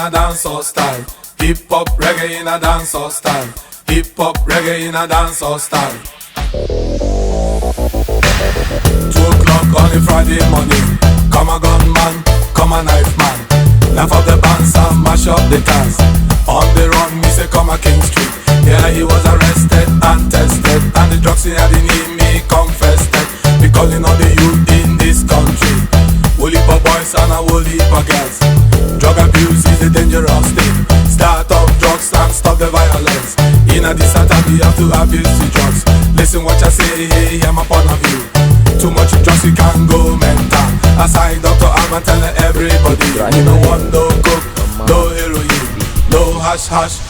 a dancehall style. Hip hop reggae in a dancehall style. Hip hop reggae in a dancehall style. 2 o'clock on a Friday morning. Come a gunman, come a knife man. Laugh up the bands and mash up the cars. On the run, me say come a King Street. Yeah, he was arrested and tested, and the drugs he had in him, he confessed it. We calling on the youth in this country. Whole heap of boys and a whole heap of girls. Drug abuse is a dangerous thing. Start off drugs and stop the violence. In a this time we have to abuse the drugs. Listen what I say, hey, hear my point of view. Too much drugs you can go mental. Aside Dr. Alma telling everybody, you know one, no coke, no heroin, no hash hash.